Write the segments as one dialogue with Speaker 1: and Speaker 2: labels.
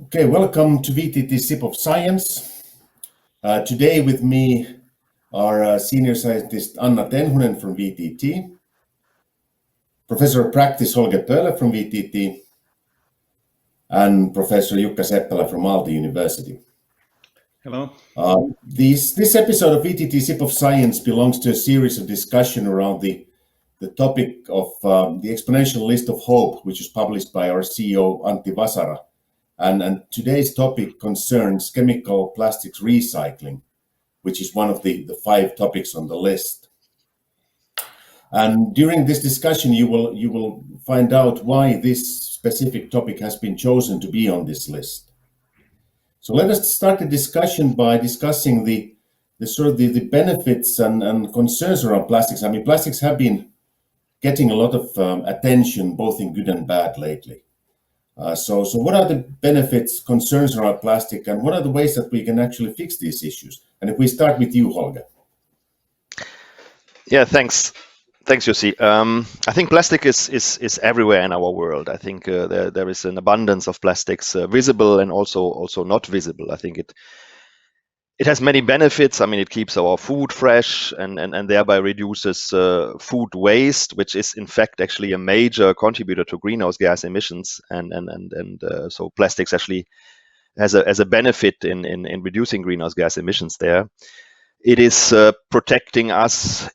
Speaker 1: Okay, welcome to VTT Sip of Science. Today with me are senior scientist Anna Tenhunen from VTT, Professor of Practice Holger Pöhler from VTT, and Professor Jukka Seppälä from Aalto University.
Speaker 2: Hello.
Speaker 1: This episode of VTT Sip of Science belongs to a series of discussion around the topic of the exponential list of hope, which is published by our CEO Antti Vasara. And today's topic concerns chemical plastics recycling, which is one of the 5 topics on the list. And during this discussion, you will find out why this specific topic has been chosen to be on this list. So let us start the discussion by discussing the benefits and concerns around plastics. I mean, plastics have been getting a lot of attention, both in good and bad lately. So what are the benefits, concerns around plastic, and what are the ways that we can actually fix these issues? And if we start with you, Holger.
Speaker 3: Yeah, thanks, Jussi. I think plastic is everywhere in our world. I think there is an abundance of plastics, visible and also not visible. I think it has many benefits. I mean, it keeps our food fresh and thereby reduces food waste, which is in fact actually a major contributor to greenhouse gas emissions. So plastics actually has a benefit in reducing greenhouse gas emissions there. It is protecting us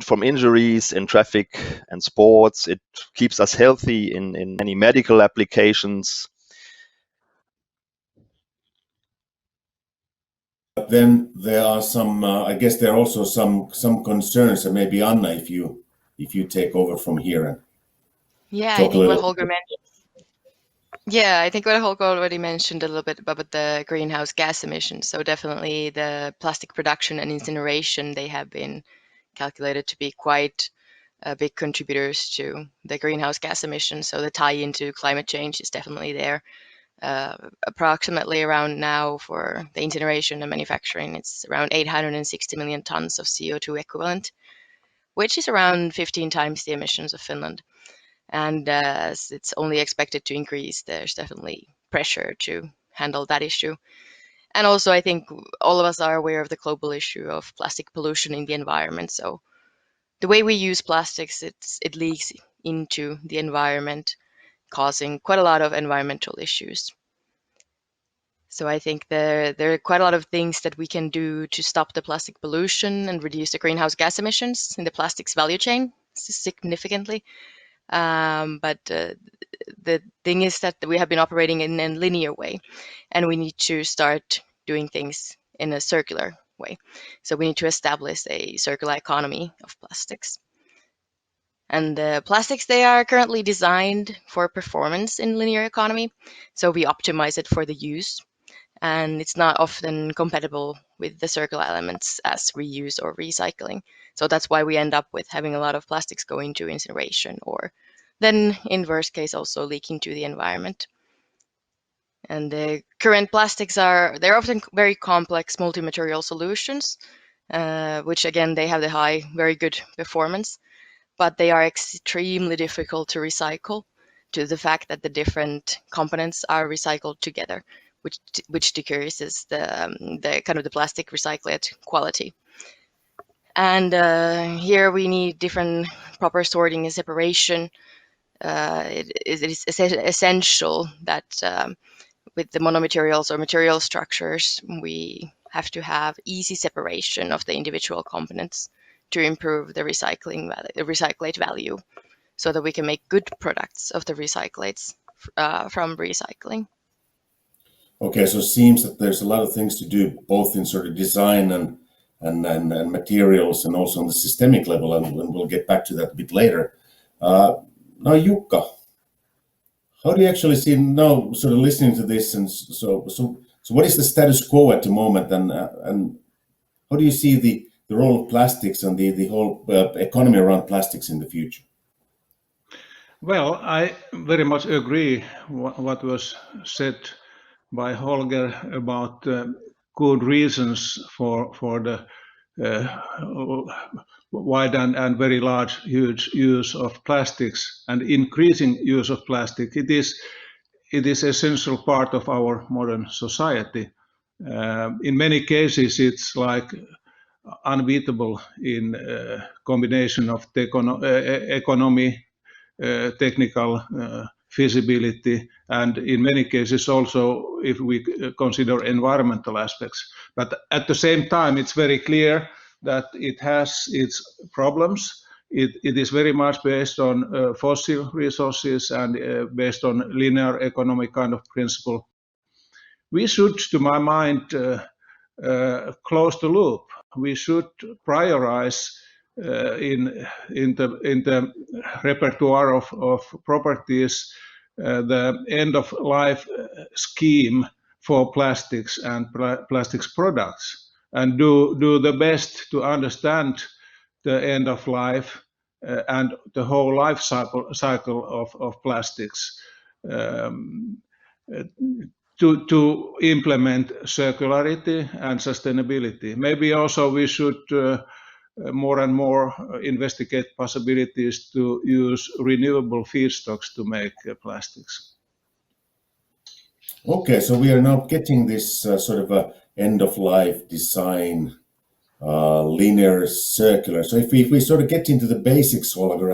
Speaker 3: from injuries in traffic and sports. It keeps us healthy in many medical applications.
Speaker 1: But then there are some, I guess there are also some concerns, and maybe Anna, if you take over from here and
Speaker 4: I think what Holger mentioned. Yeah, I think what Holger already mentioned a little bit about the greenhouse gas emissions. So definitely the plastic production and incineration, they have been calculated to be quite big contributors to the greenhouse gas emissions. So the tie into climate change is definitely there. Approximately around now for the incineration and manufacturing, it's around 860 million tons of CO2 equivalent, which is around 15 times the emissions of Finland. And as it's only expected to increase, there's definitely pressure to handle that issue. And also, I think all of us are aware of the global issue of plastic pollution in the environment. So the way we use plastics, it leaks into the environment, causing quite a lot of environmental issues. So I think there are quite a lot of things that we can do to stop the plastic pollution and reduce the greenhouse gas emissions in the plastics value chain significantly. But the thing is that we have been operating in a linear way, and we need to start doing things in a circular way. So we need to establish a circular economy of plastics. And the plastics, they are currently designed for performance in linear economy. So we optimize it for the use, and it's not often compatible with the circular elements as reuse or recycling. So that's why we end up with having a lot of plastics going to incineration, or then in worst case also leaking to the environment. And the current plastics they're often very complex multi-material solutions, which again, they have the very good performance, but they are extremely difficult to recycle due to the fact that the different components are recycled together, which decreases the kind of the plastic recyclate quality. And here we need different proper sorting and separation. It is essential that with the monomaterials or material structures, we have to have easy separation of the individual components to improve the recyclate value, so that we can make good products of the recyclates from recycling.
Speaker 1: Okay, so it seems that there's a lot of things to do, both in sort of design and materials, and also on the systemic level, and we'll get back to that a bit later. Now, Jukka, how do you actually see now, sort of listening to this, and so what is the status quo at the moment, and how do you see the role of plastics and the whole economy around plastics in the future?
Speaker 2: Well, I very much agree what was said by Holger about good reasons for the wide and very huge use of plastics and increasing use of plastic. It is it is essential part of our modern society. In many cases, it's like unbeatable in combination of economy, technical feasibility, and in many cases also if we consider environmental aspects. But at the same time, it's very clear that it has its problems. It is very much based on fossil resources and based on linear economic kind of principle. We should, to my mind, close the loop. We should prioritize in the repertoire of properties the end of life scheme for plastics and plastics products, and do the best to understand the end of life and the whole life cycle of plastics to implement circularity and sustainability. Maybe also we should more and more investigate possibilities to use renewable feedstocks to make plastics.
Speaker 1: Okay, so we are now getting this sort of a end-of-life design, linear, circular. So if we sort of get into the basics, Holger,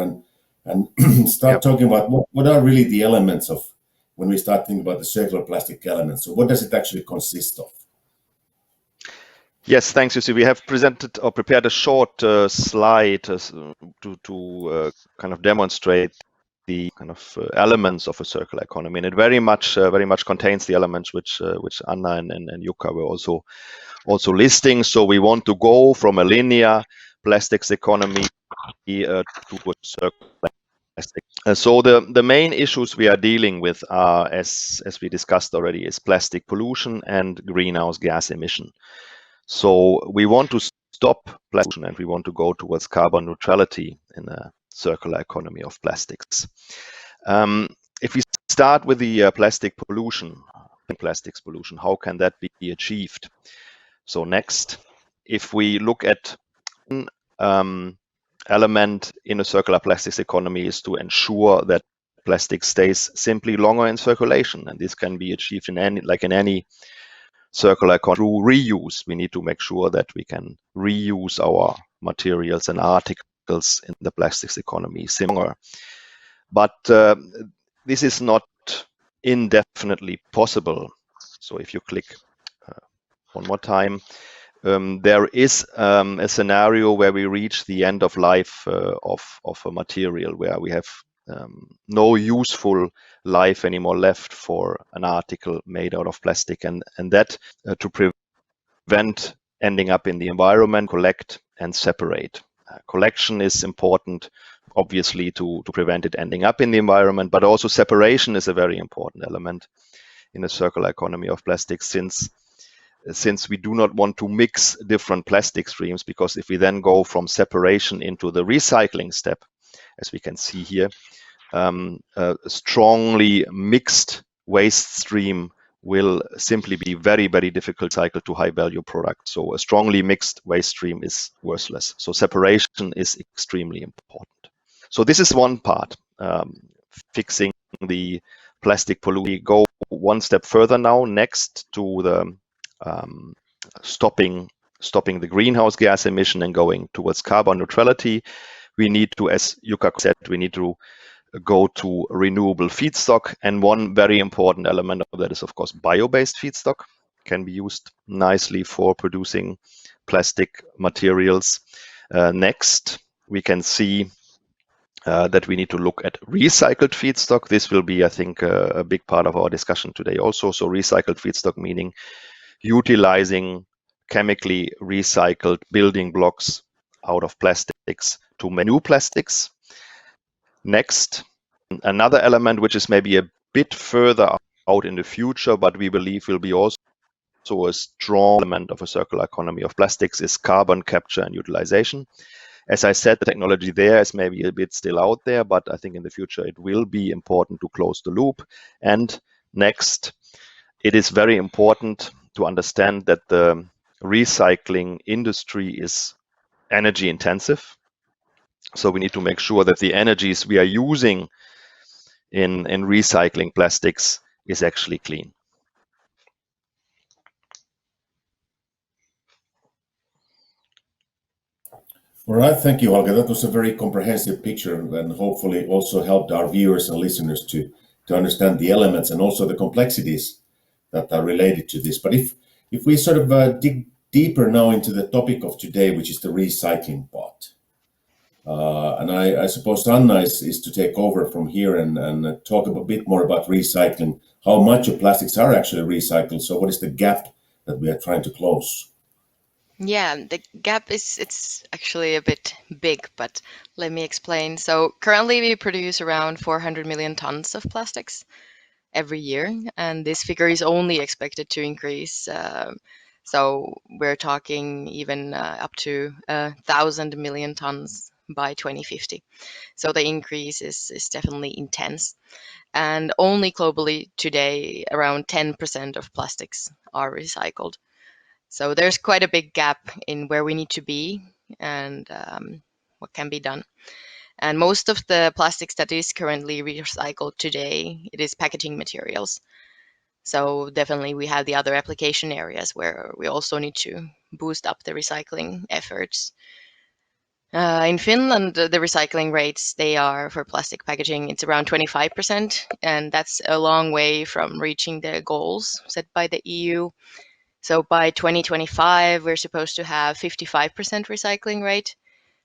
Speaker 1: and start talking about what are really the elements of when we start thinking about the circular plastic elements. So what does it actually consist of?
Speaker 3: Yes, thanks, Jussi. We have presented or prepared a short slide to kind of demonstrate the kind of elements of a circular economy, and it very much contains the elements which Anna and Jukka were also listing. So we want to go from a linear plastics economy to a circular plastic. So the main issues we are dealing with are, as we discussed already, is plastic pollution and greenhouse gas emission. So we want to stop plastic pollution and we want to go towards carbon neutrality in a circular economy of plastics. If we start with the plastics pollution, how can that be achieved? So next, if we look at element in a circular plastics economy is to ensure that plastic stays simply longer in circulation, and this can be achieved in any circular economy through reuse. We need to make sure that we can reuse our materials and articles in the plastics economy similar. But this is not indefinitely possible. So if you click one more time, there is a scenario where we reach the end of life of a material where we have no useful life anymore left for an article made out of plastic, and that to prevent ending up in the environment, collect and separate. Collection is important, obviously, to prevent it ending up in the environment, but also separation is a very important element in a circular economy of plastics, since we do not want to mix different plastic streams, because if we then go from separation into the recycling step, as we can see here, a strongly mixed waste stream will simply be very, very difficult to cycle to high value products. So a strongly mixed waste stream is worthless. So separation is extremely important. So this is one part, fixing the plastic pollution. We go one step further now, next to the stopping the greenhouse gas emission and going towards carbon neutrality. We need to, as Jukka said, we need to go to renewable feedstock, and one very important element of that is, of course, bio-based feedstock. Can be used nicely for producing plastic materials. Next, we can see that we need to look at recycled feedstock. This will be, I think, a big part of our discussion today also. So recycled feedstock meaning utilizing chemically recycled building blocks out of plastics to make new plastics. Next, another element which is maybe a bit further out in the future, but we believe will be also a strong element of a circular economy of plastics, is carbon capture and utilization. As I said, the technology there is maybe a bit still out there, but I think in the future it will be important to close the loop. And next, it is very important to understand that the recycling industry is energy intensive. So we need to make sure that the energies we are using in recycling plastics is actually clean.
Speaker 1: All right, thank you, Holger. That was a very comprehensive picture and hopefully also helped our viewers and listeners to understand the elements and also the complexities that are related to this. But if we sort of dig deeper now into the topic of today, which is the recycling part, and I suppose Anna is to take over from here and talk a bit more about recycling, how much of plastics are actually recycled. So what is the gap that we are trying to close?
Speaker 4: Yeah, the gap it's actually a bit big, but let me explain. So currently we produce around 400 million tons of plastics every year, and this figure is only expected to increase. So we're talking even up to 1,000 million tons by 2050. So the increase is definitely intense. And only globally today, around 10% of plastics are recycled. So there's quite a big gap in where we need to be and what can be done. And most of the plastics that is currently recycled today, it is packaging materials. So definitely we have the other application areas where we also need to boost up the recycling efforts. In Finland, the recycling rates, they are for plastic packaging, it's around 25%, and that's a long way from reaching the goals set by the EU. So by 2025, we're supposed to have 55% recycling rate.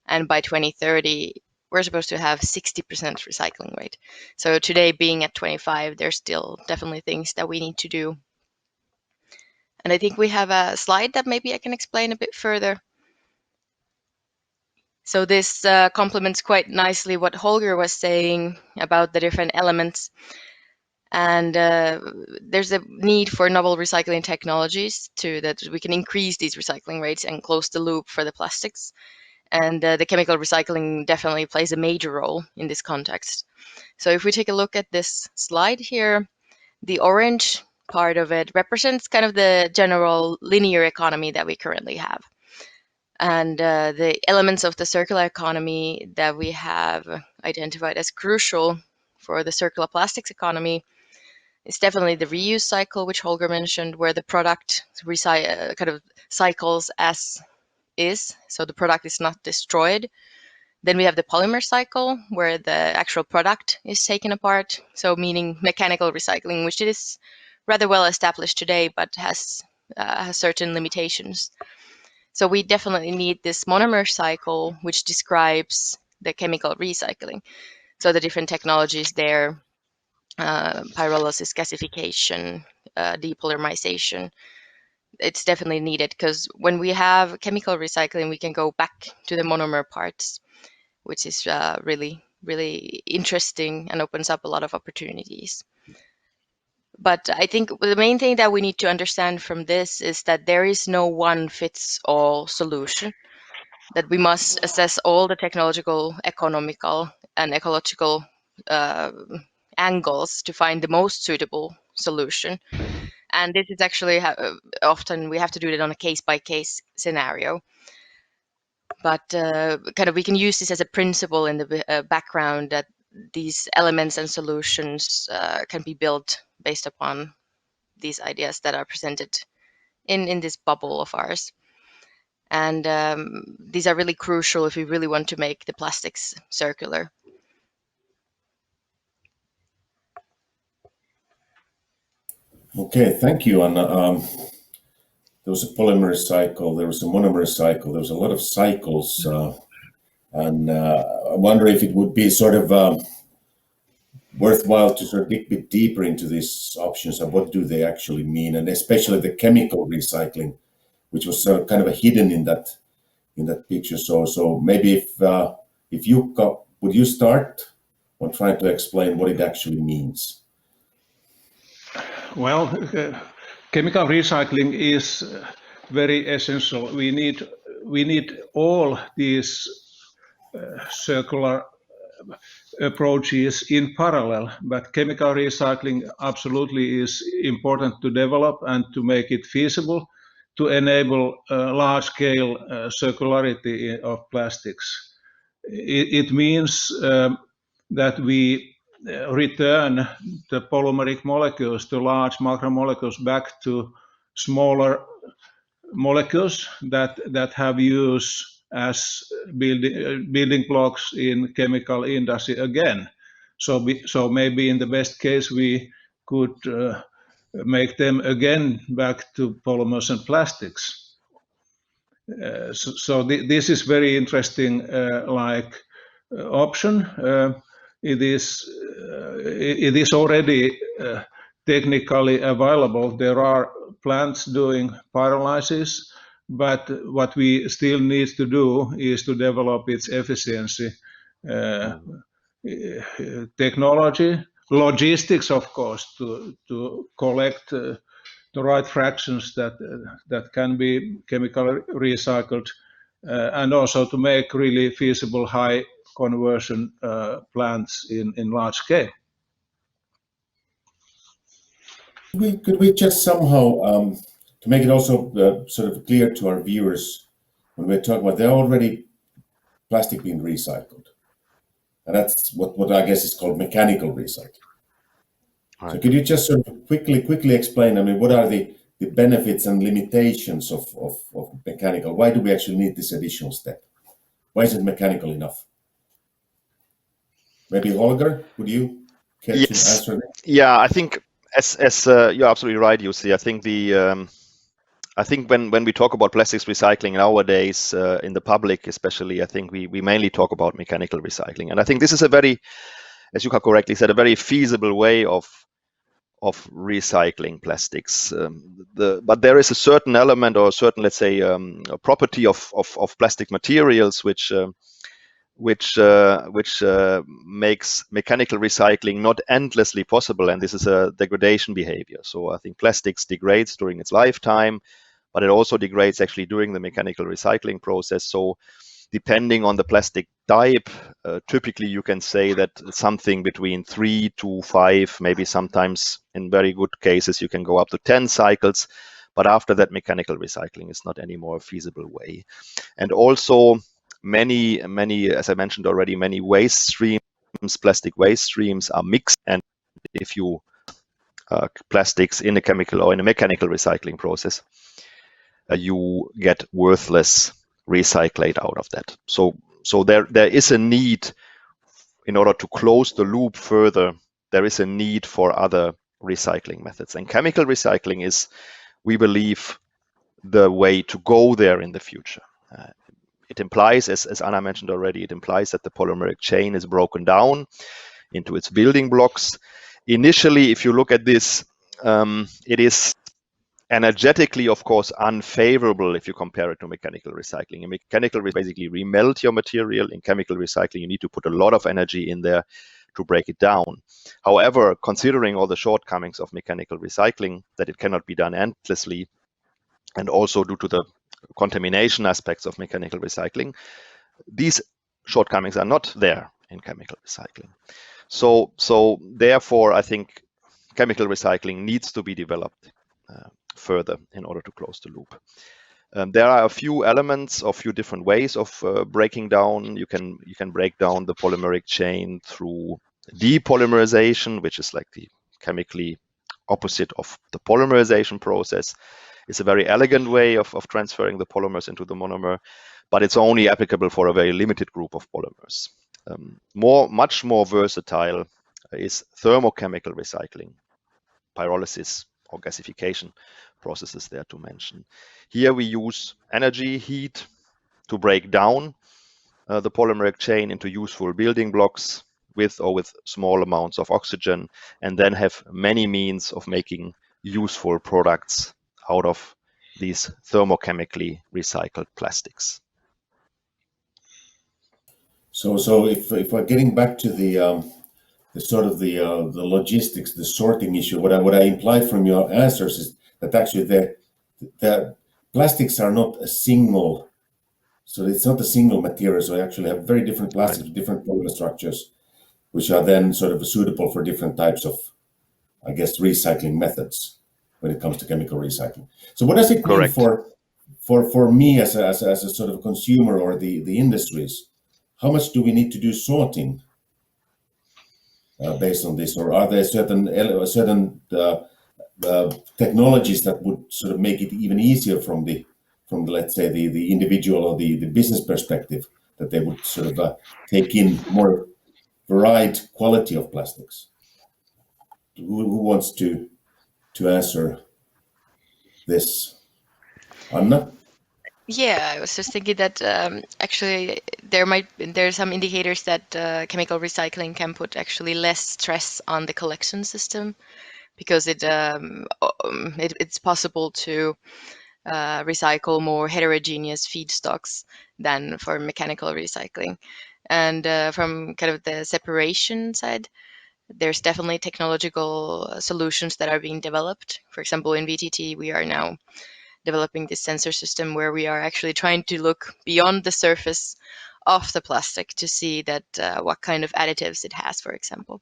Speaker 4: And by 2030, we're supposed to have 60% recycling rate. So today being at 25, there's still definitely things that we need to do. And I think we have a slide that maybe I can explain a bit further. So this complements quite nicely what Holger was saying about the different elements. And there's a need for novel recycling technologies that we can increase these recycling rates and close the loop for the plastics. And the chemical recycling definitely plays a major role in this context. So if we take a look at this slide here, the orange part of it represents kind of the general linear economy that we currently have. And the elements of the circular economy that we have identified as crucial for the circular plastics economy is definitely the reuse cycle, which Holger mentioned, where the product kind of cycles as is, so the product is not destroyed. Then we have the polymer cycle, where the actual product is taken apart, so meaning mechanical recycling, which is rather well established today, but has certain limitations. So we definitely need this monomer cycle, which describes the chemical recycling. So the different technologies there, pyrolysis, gasification, depolymerization, it's definitely needed, because when we have chemical recycling, we can go back to the monomer parts, which is really, really interesting and opens up a lot of opportunities. But I think the main thing that we need to understand from this is that there is no one fits all solution, that we must assess all the technological, economical, and ecological angles to find the most suitable solution. And this is actually often we have to do it on a case-by-case scenario. But kind of we can use this as a principle in the background, that these elements and solutions can be built based upon these ideas that are presented in this bubble of ours. And these are really crucial if we really want to make the plastics circular.
Speaker 1: Okay, thank you, Anna. There was a polymer cycle, there was a monomer cycle, there was a lot of cycles, and I wonder if it would be sort of worthwhile to sort of dig a bit deeper into these options and what do they actually mean, and especially the chemical recycling, which was sort of kind of hidden in that picture. So maybe if Jukka, would you start on trying to explain what it actually means?
Speaker 2: Well, chemical recycling is very essential. We need all these circular approaches in parallel, but chemical recycling absolutely is important to develop and to make it feasible to enable large-scale circularity of plastics. It means that we return the polymeric molecules, to large macromolecules, back to smaller molecules that have use as building blocks in chemical industry again. So maybe in the best case we could make them again back to polymers and plastics. So this is very interesting option. It is already technically available. There are plants doing pyrolysis, but what we still need to do is to develop its efficiency, technology, logistics, of course, to collect the right fractions that can be chemically recycled, and also to make really feasible high conversion plants in large scale.
Speaker 1: Could we just somehow, to make it also sort of clear to our viewers, when we're talking about, there are already plastic being recycled, and that's what I guess is called mechanical recycling. Right. So could you just sort of quickly explain, I mean, what are the benefits and limitations of mechanical? Why do we actually need this additional step? Why isn't mechanical enough? Maybe Holger, would you care to answer that?
Speaker 3: Yeah, I think as you're absolutely right, Jussi. I think when we talk about plastics recycling nowadays in the public, especially, I think we mainly talk about mechanical recycling, and I think this is a very, as Jukka correctly said, a very feasible way of recycling plastics. But there is a certain element, or a certain, let's say, a property of plastic materials which makes mechanical recycling not endlessly possible, and this is a degradation behavior. So I think plastics degrades during its lifetime, but it also degrades actually during the mechanical recycling process. So depending on the plastic type, typically you can say that something between 3 to 5, maybe sometimes in very good cases you can go up to 10 cycles, but after that mechanical recycling is not anymore a feasible way. And also many, as I mentioned already, many waste streams, plastic waste streams are mixed, and if you plastics in a chemical or in a mechanical recycling process, you get worthless recyclate out of that. So there is a need, in order to close the loop further, there is a need for other recycling methods. And chemical recycling is, we believe, the way to go there in the future. It implies, as Anna mentioned already, it implies that the polymeric chain is broken down into its building blocks. Initially, if you look at this, it is energetically, of course, unfavorable if you compare it to mechanical recycling. In mechanical recycling, basically remelt your material. In chemical recycling, you need to put a lot of energy in there to break it down. However, considering all the shortcomings of mechanical recycling, that it cannot be done endlessly, and also due to the contamination aspects of mechanical recycling, these shortcomings are not there in chemical recycling. So therefore, I think chemical recycling needs to be developed further in order to close the loop. There are a few elements, a few different ways of breaking down. You can break down the polymeric chain through depolymerization, which is like the chemically opposite of the polymerization process. It's a very elegant way of transferring the polymers into the monomer, but it's only applicable for a very limited group of polymers. Much more versatile is thermochemical recycling, pyrolysis or gasification processes there to mention. Here we use energy, heat, to break down the polymeric chain into useful building blocks with small amounts of oxygen, and then have many means of making useful products out of these thermochemically recycled plastics. So
Speaker 1: if we're getting back to the sort of the logistics, the sorting issue, what I implied from your answers is that actually the plastics are not a single, so it's not a single material. So you actually have very different plastics, right, different polymer structures, which are then sort of suitable for different types of, I guess, recycling methods when it comes to chemical recycling. So what does it mean for me as a sort of consumer or the industries? How much do we need to do sorting based on this, or are there certain technologies that would sort of make it even easier from the let's say the individual or the business perspective, that they would sort of take in more varied quality of plastics? Who wants to answer this? Anna?
Speaker 4: Yeah, I was just thinking that actually there are some indicators that chemical recycling can put actually less stress on the collection system, because it's possible to recycle more heterogeneous feedstocks than for mechanical recycling. And from kind of the separation side, there's definitely technological solutions that are being developed. For example, in VTT, we are now developing this sensor system where we are actually trying to look beyond the surface of the plastic to see that what kind of additives it has, for example.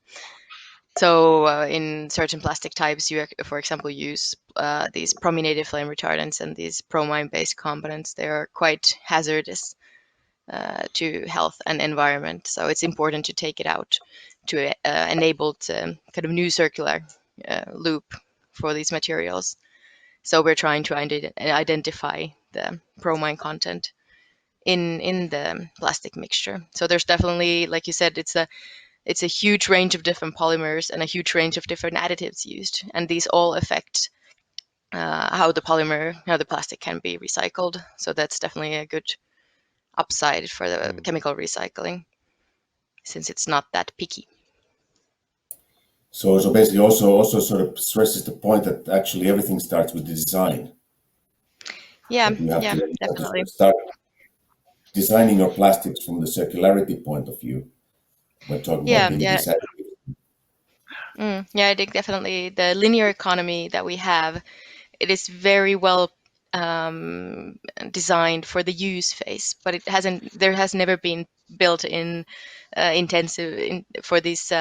Speaker 4: So in certain plastic types, you, for example, use these brominated flame retardants and these bromine-based components. They are quite hazardous to health and environment. So it's important to take it out to enable kind of new circular loop for these materials. So we're trying to identify the bromine content in the plastic mixture. So there's definitely, like you said, it's a huge range of different polymers and a huge range of different additives used, and these all affect how the plastic can be recycled. So that's definitely a good upside for the chemical recycling, since it's not that picky.
Speaker 1: So basically also sort of stresses the point that actually everything starts with the design.
Speaker 4: Yeah,
Speaker 1: you have to
Speaker 4: definitely.
Speaker 1: Start designing your plastics from the circularity point of view when talking about these additives.
Speaker 4: Yeah, I think definitely the linear economy that we have, it is very well designed for the use phase, but there has never been built in intensive for these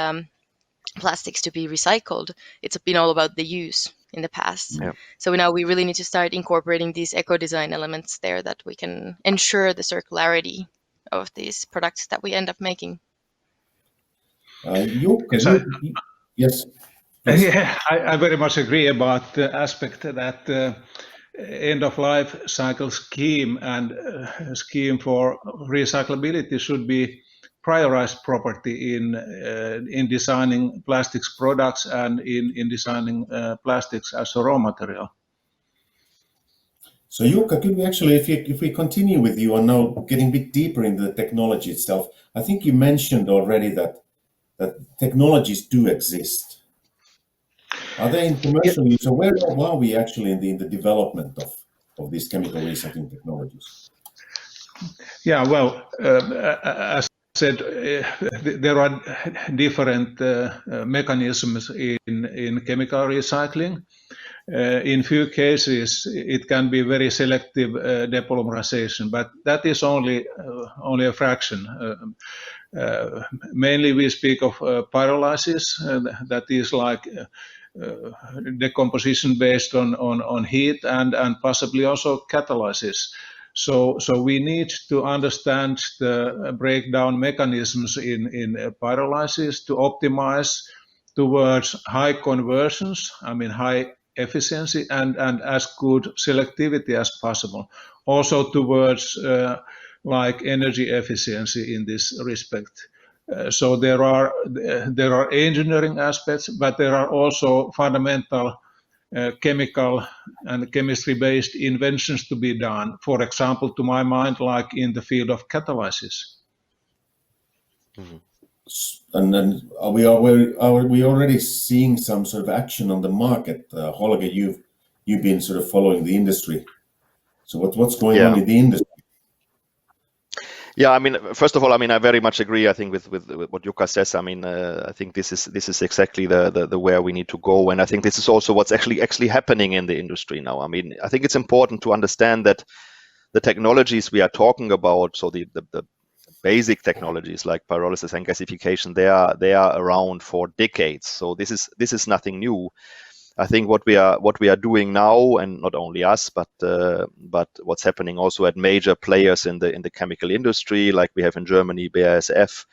Speaker 4: plastics to be recycled. It's been all about the use in the past.
Speaker 3: Yeah.
Speaker 4: So now we really need to start incorporating these eco-design elements there, that we can ensure the circularity of these products that we end up making.
Speaker 1: Jukka, yes. Please.
Speaker 2: Yeah, I very much agree about the aspect that end-of-life cycle scheme and scheme for recyclability should be prioritized property in designing plastics products and in designing plastics as a raw material.
Speaker 1: So Jukka, could we actually, if we continue with you on now getting a bit deeper into the technology itself, I think you mentioned already that technologies do exist. Are they in commercial use? So where are we actually in the development of these chemical recycling technologies?
Speaker 2: Yeah, well, as I said, there are different mechanisms in chemical recycling. In few cases, it can be very selective depolymerization, but that is only a fraction. Mainly, we speak of pyrolysis, that is like decomposition based on heat and possibly also catalysis. So we need to understand the breakdown mechanisms in pyrolysis to optimize towards high conversions, high efficiency and as good selectivity as possible. Also towards like energy efficiency in this respect. So there are engineering aspects, but there are also fundamental chemical and chemistry-based inventions to be done. For example, to my mind, like in the field of catalysis.
Speaker 1: Mm-hmm. And then are we already seeing some sort of action on the market? Holger, you've been sort of following the industry. So what's going on in the industry?
Speaker 3: Yeah, first of all, I very much agree. I think with what Jukka says. I think this is exactly the where we need to go, and I think this is also what's actually happening in the industry now. I think it's important to understand that the technologies we are talking about, so the basic technologies like pyrolysis and gasification, they are around for decades. So this is nothing new. I think what we are doing now, and not only us, but what's happening also at major players in the chemical industry, like we have in Germany, BASF,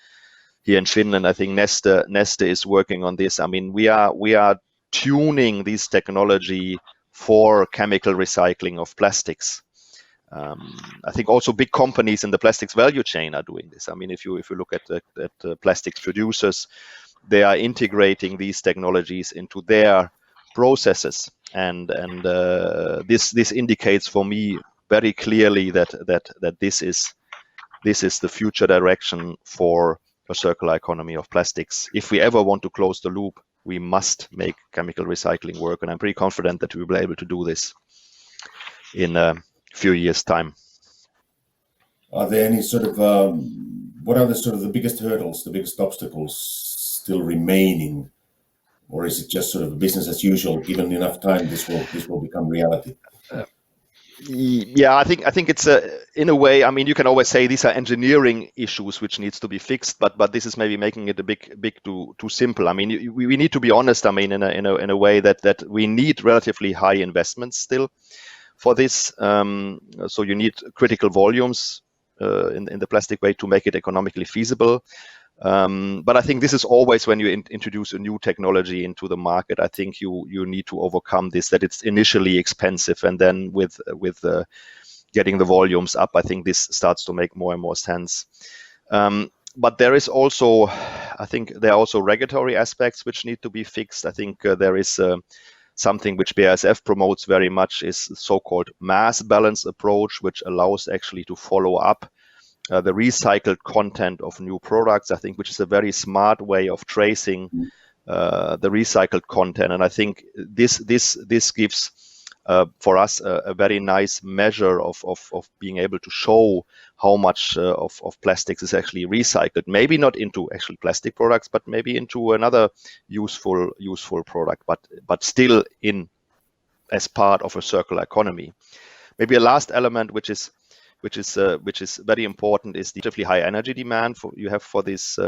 Speaker 3: here in Finland. I think Neste is working on this. I mean, we are tuning this technology for chemical recycling of plastics. I think also big companies in the plastics value chain are doing this. I mean, if you look at plastics producers, they are integrating these technologies into their processes, and this indicates for me very clearly that this is the future direction for a circular economy of plastics. If we ever want to close the loop, we must make chemical recycling work, and I'm pretty confident that we will be able to do this in a few years' time.
Speaker 1: Are there any sort of what are the biggest hurdles, the biggest obstacles still remaining, or is it just sort of business as usual? Given enough time, this will become reality.
Speaker 3: Yeah, I think it's in a way. I mean, you can always say these are engineering issues which needs to be fixed, but this is maybe making it a big too simple. I mean, we need to be honest. I mean, in a way that we need relatively high investments still for this. So you need critical volumes in the plastic way to make it economically feasible. But I think this is always when you introduce a new technology into the market. I think you need to overcome this, that it's initially expensive, and then with getting the volumes up, I think this starts to make more and more sense. But there is also, I think there are also regulatory aspects which need to be fixed. I think there is something which BASF promotes very much, is so-called mass balance approach, which allows actually to follow up the recycled content of new products, I think, which is a very smart way of tracing the recycled content. And I think this gives for us a very nice measure of being able to show how much of plastics is actually recycled. Maybe not into actual plastic products, but maybe into another useful product, but still as part of a circular economy. Maybe a last element which is very important is the relatively high energy demand you have for these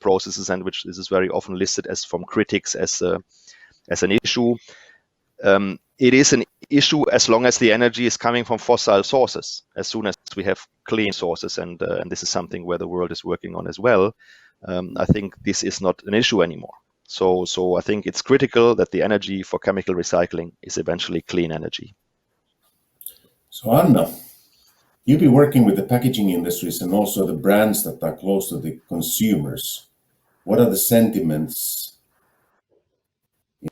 Speaker 3: processes, and which this is very often listed as from critics as an issue. It is an issue as long as the energy is coming from fossil sources. As soon as we have clean sources, and this is something where the world is working on as well, I think this is not an issue anymore. So I think it's critical that the energy for chemical recycling is eventually clean energy.
Speaker 1: So Anna, you've been working with the packaging industries and also the brands that are close to the consumers. What are the sentiments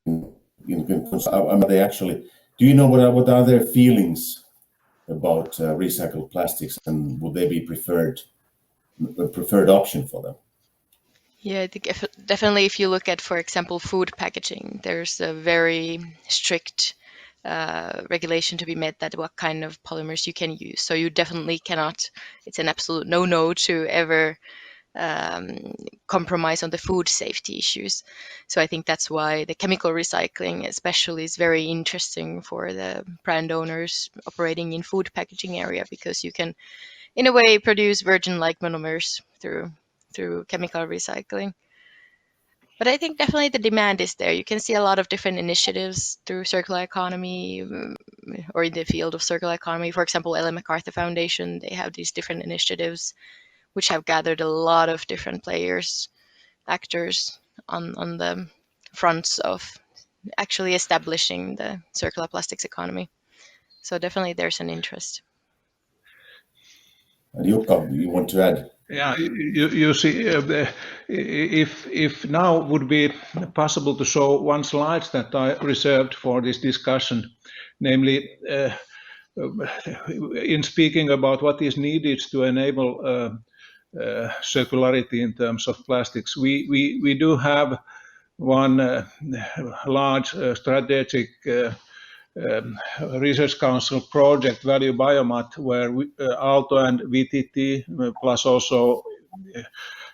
Speaker 1: are they actually? Do you know what are their feelings about recycled plastics, and would they be a preferred option for them?
Speaker 4: Yeah, I think definitely if you look at, for example, food packaging, there's a very strict regulation to be met that what kind of polymers you can use. So you definitely cannot, it's an absolute no to ever compromise on the food safety issues. So I think that's why the chemical recycling especially is very interesting for the brand owners operating in food packaging area, because you can in a way produce virgin-like monomers through chemical recycling. But I think definitely the demand is there. You can see a lot of different initiatives through circular economy or in the field of circular economy. For example, Ellen MacArthur Foundation, they have these different initiatives which have gathered a lot of different actors on the fronts of actually establishing the circular plastics economy. So definitely there's an interest.
Speaker 1: And Jukka, you want to add?
Speaker 2: Yeah, you see, if now would be possible to show one slide that I reserved for this discussion, namely in speaking about what is needed to enable circularity in terms of plastics. We do have one large strategic Research Council project, Value Biomat, where Aalto and VTT, plus also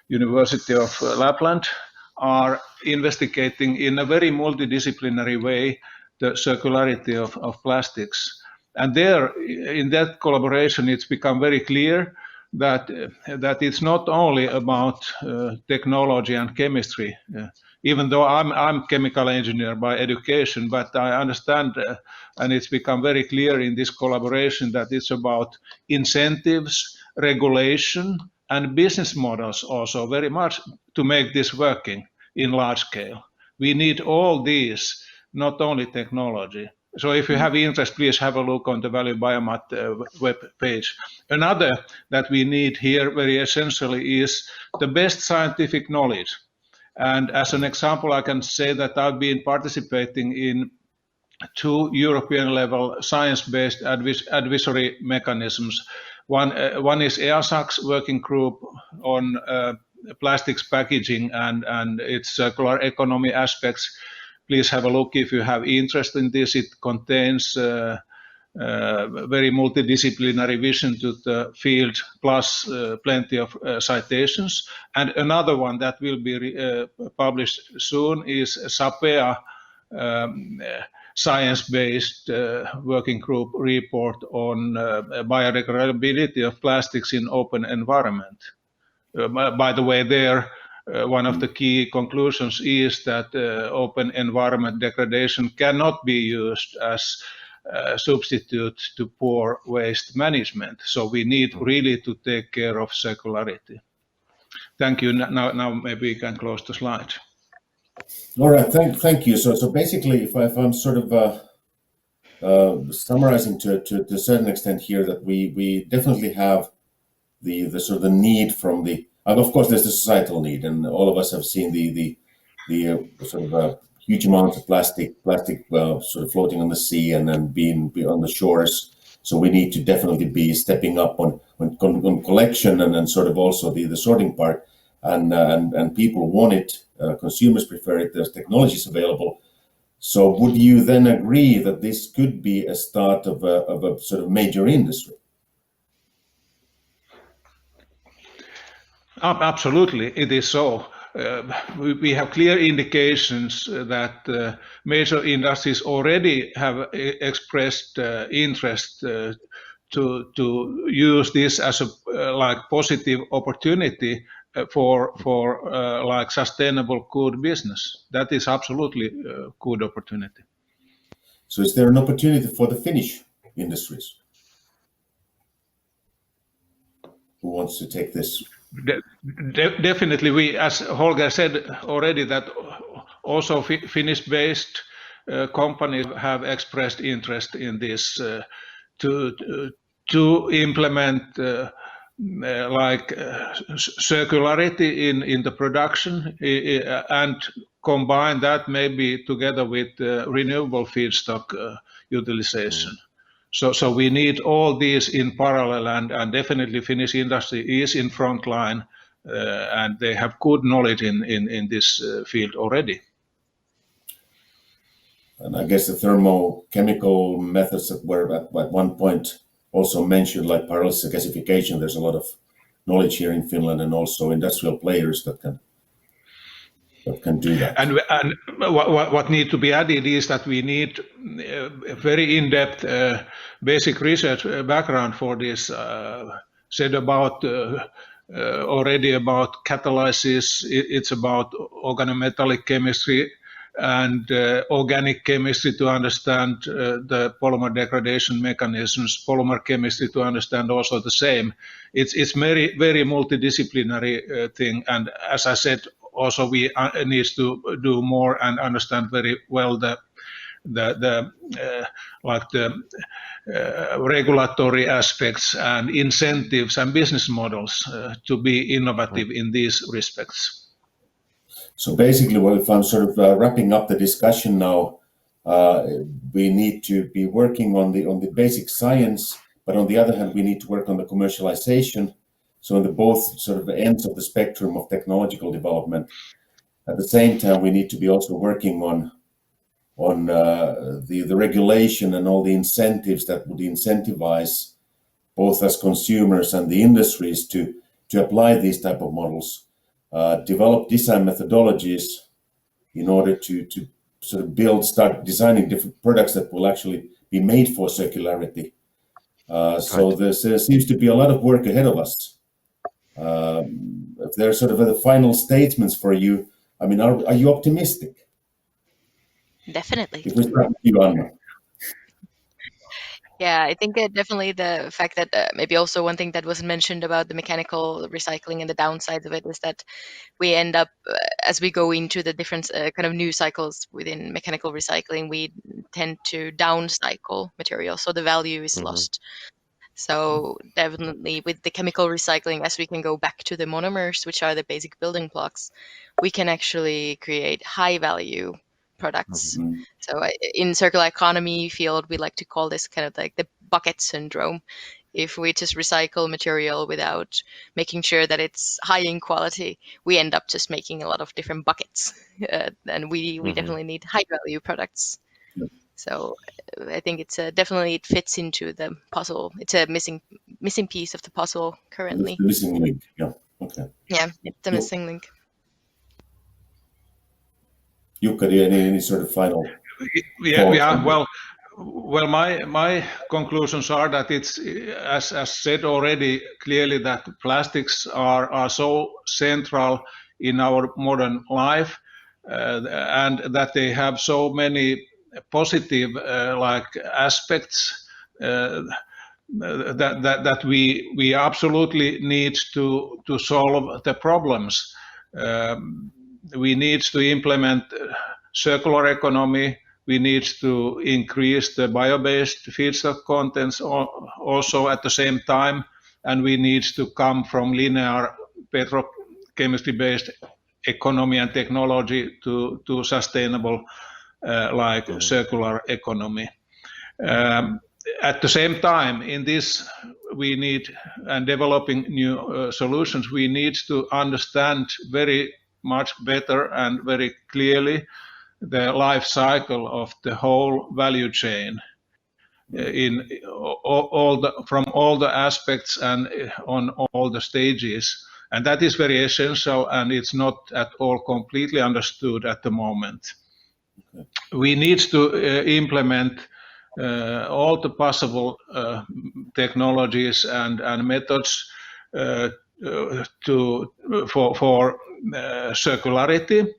Speaker 2: University of Lapland, are investigating in a very multidisciplinary way the circularity of plastics. And there, in that collaboration, it's become very clear that it's not only about technology and chemistry, even though I'm chemical engineer by education, but I understand, and it's become very clear in this collaboration that it's about incentives, regulation, and business models also very much to make this working in large scale. We need all these, not only technology. So if you have interest, please have a look on the Value Biomat web page. Another that we need here very essentially is the best scientific knowledge. And as an example, I can say that I've been participating in 2 European level science-based advisory mechanisms. One is EASAC's working group on plastics packaging and its circular economy aspects. Please have a look if you have interest in this. It contains very multidisciplinary vision to the field, plus plenty of citations. And another one that will be published soon is SAPEA science-based working group report on biodegradability of plastics in open environment. By the way, there one of the key conclusions is that open environment degradation cannot be used as a substitute to poor waste management. So we need really to take care of circularity. Thank you. Now maybe we can close the slide.
Speaker 1: All right, thank you. So basically, if I'm sort of summarizing to a certain extent here, that we definitely have the sort of the need from the, of course, there's the societal need, and all of us have seen the sort of huge amounts of plastic sort of floating on the sea and then being on the shores. So we need to definitely be stepping up on collection and then sort of also the sorting part. And people want it, consumers prefer it, there's technologies available. So would you then agree that this could be a start of a sort of major industry?
Speaker 2: Absolutely, it is so. We have clear indications that major industries already have expressed interest to use this as a like positive opportunity for like sustainable good business. That is absolutely a good opportunity.
Speaker 1: So is there an opportunity for the Finnish industries? Who wants to take this?
Speaker 2: Definitely, we, as Holger said already, that also Finnish-based companies have expressed interest in this to implement like circularity in the production and combine that maybe together with renewable feedstock utilization. So we need all these in parallel, and definitely Finnish industry is in front line, and they have good knowledge in this field already.
Speaker 1: And I guess the thermochemical methods that were at one point also mentioned, like pyrolysis gasification, there's a lot of knowledge here in Finland, and also industrial players that can do that.
Speaker 2: And what need to be added is that we need a very in-depth basic research background for this. Said about already about catalysis, it's about organometallic chemistry and organic chemistry to understand the polymer degradation mechanisms, polymer chemistry to understand also the same. It's very, very multidisciplinary thing, and as I said, also we need to do more and understand very well the regulatory aspects and incentives and business models to be innovative in these respects.
Speaker 1: So basically, well, if I'm sort of wrapping up the discussion now, we need to be working on the basic science, but on the other hand, we need to work on the commercialization. So on the both sort of ends of the spectrum of technological development. At the same time, we need to be also working on the regulation and all the incentives that would incentivize both as consumers and the industries to apply these type of models, develop design methodologies in order to sort of start designing different products that will actually be made for circularity. So there seems to be a lot of work ahead of us. If there are sort of the final statements for you, I mean, are you optimistic?
Speaker 4: Definitely.
Speaker 1: If we start with you, Anna.
Speaker 4: Yeah, I think definitely the fact that maybe also one thing that wasn't mentioned about the mechanical recycling and the downsides of it is that we end up, as we go into the different kind of new cycles within mechanical recycling, we tend to downcycle material, so the value is lost. So definitely with the chemical recycling, as we can go back to the monomers, which are the basic building blocks, we can actually create high value products. So in circular economy field, we like to call this kind of like the bucket syndrome. If we just recycle material without making sure that it's high in quality, we end up just making a lot of different buckets. And we definitely need high value products. So I think it's definitely it fits into the puzzle. It's a missing piece of the puzzle currently.
Speaker 1: The missing link. Yeah. Okay.
Speaker 4: Yeah, it's the missing link.
Speaker 1: Jukka, do you any sort of final?
Speaker 2: Yeah. Well, my conclusions are that it's as said already clearly that plastics are so central in our modern life, and that they have so many positive aspects that we absolutely need to solve the problems. We need to implement circular economy. We need to increase the bio-based feedstock contents also at the same time, and we need to come from linear petrochemistry-based economy and technology to sustainable circular economy. At the same time, in this, we need, and developing new solutions, we need to understand very much better and very clearly the life cycle of the whole value chain in from all the aspects and on all the stages. And that is very essential, and it's not at all completely understood at the moment. We need to implement all the possible technologies and methods for circularity,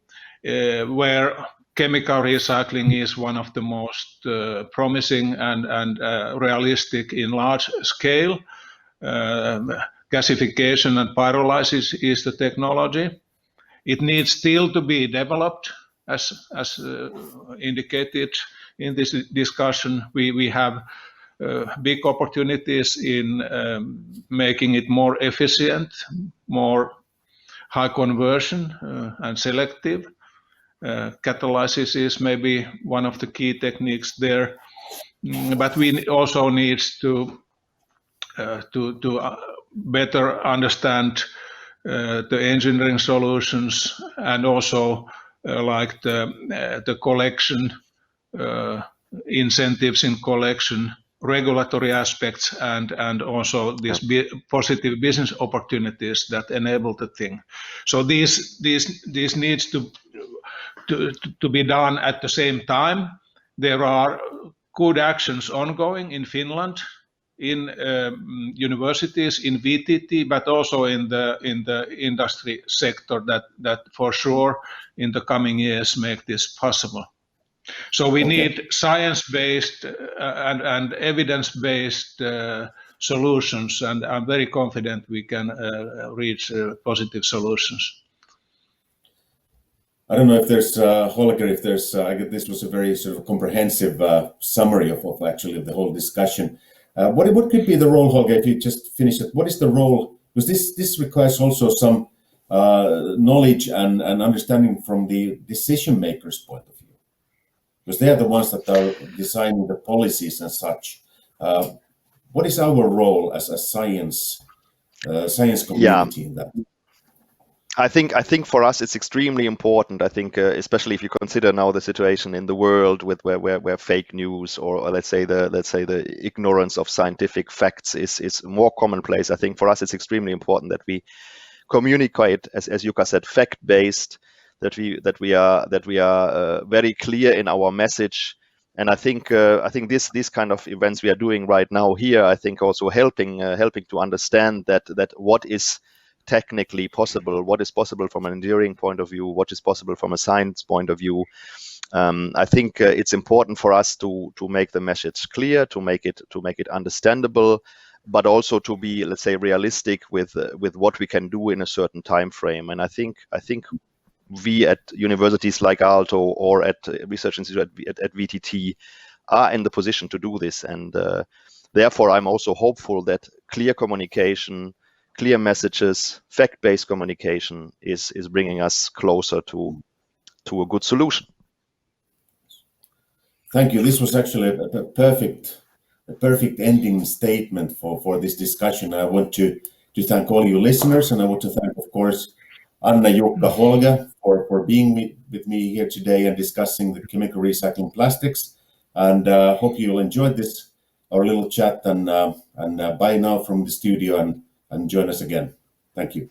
Speaker 2: where chemical recycling is one of the most promising and realistic in large scale. Gasification and pyrolysis is the technology. It needs still to be developed, as indicated in this discussion. We have big opportunities in making it more efficient, more high conversion and selective. Catalysis is maybe one of the key techniques there, but we also need to better understand the engineering solutions and also the collection, incentives in collection, regulatory aspects, and also these positive business opportunities that enable the thing. So these needs to be done at the same time. There are good actions ongoing in Finland, in universities, in VTT, but also in the industry sector that for sure in the coming years make this possible. So we need science-based and evidence-based solutions, and I'm very confident we can reach positive solutions.
Speaker 1: I don't know if there's Holger. If there's, I guess this was a very sort of comprehensive summary of actually the whole discussion. What could be the role, Holger? If you just finish it, what is the role? Because this requires also some knowledge and understanding from the decision makers' point of view, because they are the ones that are designing the policies and such. What is our role as a science community in that?
Speaker 3: I think for us it's extremely important. I think especially if you consider now the situation in the world with where fake news or let's say the ignorance of scientific facts is more commonplace. I think for us it's extremely important that we communicate, as Jukka said, fact-based. That we are very clear in our message. And I think these kind of events we are doing right now here, I think also helping to understand that what is technically possible, what is possible from an engineering point of view, what is possible from a science point of view, I think it's important for us to make the message clear, to make it understandable, but also to be, let's say, realistic with what we can do in a certain time frame. And I think we at universities like Aalto or at research institute at VTT are in the position to do this. And therefore, I'm also hopeful that clear communication, clear messages, fact-based communication is bringing us closer to a good solution.
Speaker 1: Thank you. This was actually a perfect ending statement for this discussion. I want to thank all you listeners, and I want to thank, of course, Anna, Jukka, Holger for being with me here today and discussing the chemical recycling plastics. And hope you'll enjoy our little chat, and bye now from the studio, and join us again. Thank you.